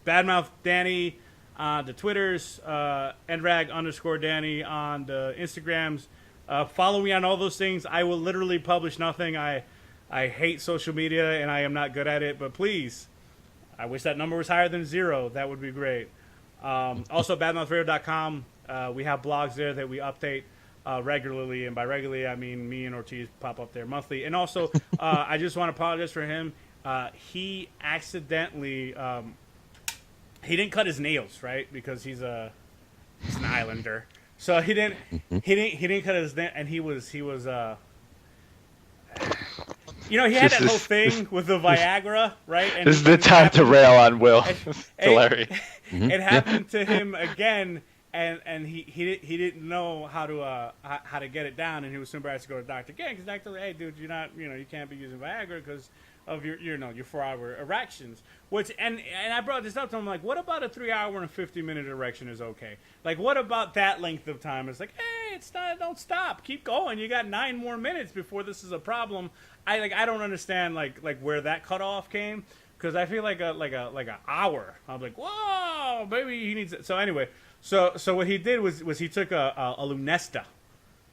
Badmouth Danny on the Twitters, Endrag _Danny on the Instagrams. Follow me on all those things. I will literally publish nothing. I hate social media and I am not good at it, but please, I wish that number was higher than 0. That would be great. Also, badmouthradio.com. We have blogs there that we update regularly, and by regularly I mean me and Ortiz pop up there monthly. And also, I just want to apologize for him. He accidentally he didn't cut his nails, right? Because he's an Islander, so he didn't cut his nails, and he was he had that whole thing with the Viagra, right? And this is the time to rail on Will. It's hilarious. It happened to him again. And he didn't know how to get it down, and he was super asked to go to the doctor again, because the doctor said, hey dude, you can't be using Viagra because of your 4-hour erections. And I brought this up to him, like, what about a 3-hour and 50-minute erection is okay? Like, what about that length of time? It's like, hey, don't stop, keep going. You got 9 more minutes before this is a problem. I don't understand like where that cutoff came, because I feel like a hour. I'm like, whoa, maybe he needs it. So anyway. So what he did was he took a Lunesta,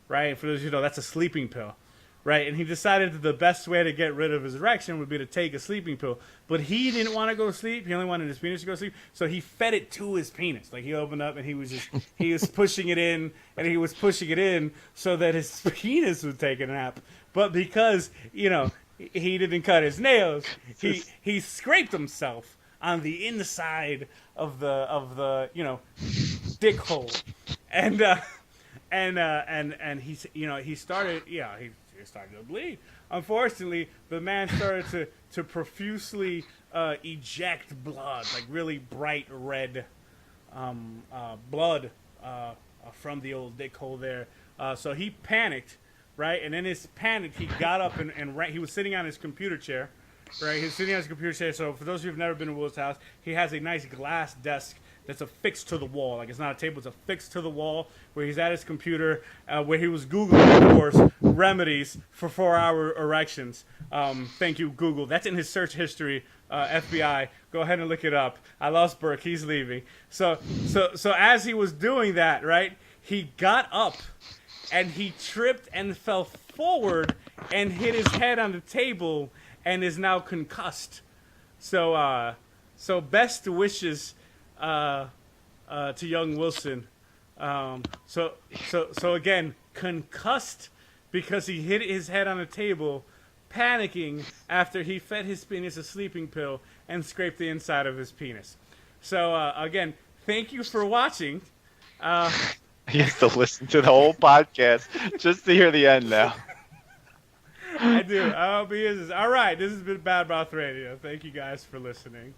right? For those that's a sleeping pill, right? And he decided that the best way to get rid of his erection would be to take a sleeping pill. But he didn't want to go to sleep. He only wanted his penis to go to sleep. So he fed it to his penis. Like, he opened up and he was pushing it in, and he was pushing it in so that his penis would take a nap. But because, he didn't cut his nails, he scraped himself on the inside of the dick hole, and he started to bleed. Unfortunately, the man started to profusely eject blood, like really bright red blood from the old dick hole there. So he panicked, right? And in his panic, he got up and he was sitting on his computer chair. Right, he's sitting on his computer chair. So for those of you who've never been to Will's house, he has a nice glass desk that's affixed to the wall. Like, it's not a table, it's affixed to the wall, where he's at his computer, where he was Googling, of course, remedies for 4-hour erections. Thank you, Google. That's in his search history, FBI. Go ahead and look it up. I lost Burke. He's leaving. So as he was doing that, right, he got up, and he tripped and fell forward and hit his head on the table, and is now concussed. So best wishes to young Wilson. So again, concussed because he hit his head on a table, panicking after he fed his penis a sleeping pill and scraped the inside of his penis. So again, thank you for watching. He has to listen to the whole podcast just to hear the end now. I do. I hope he is. All right. This has been Bad Mouth Radio. Thank you guys for listening.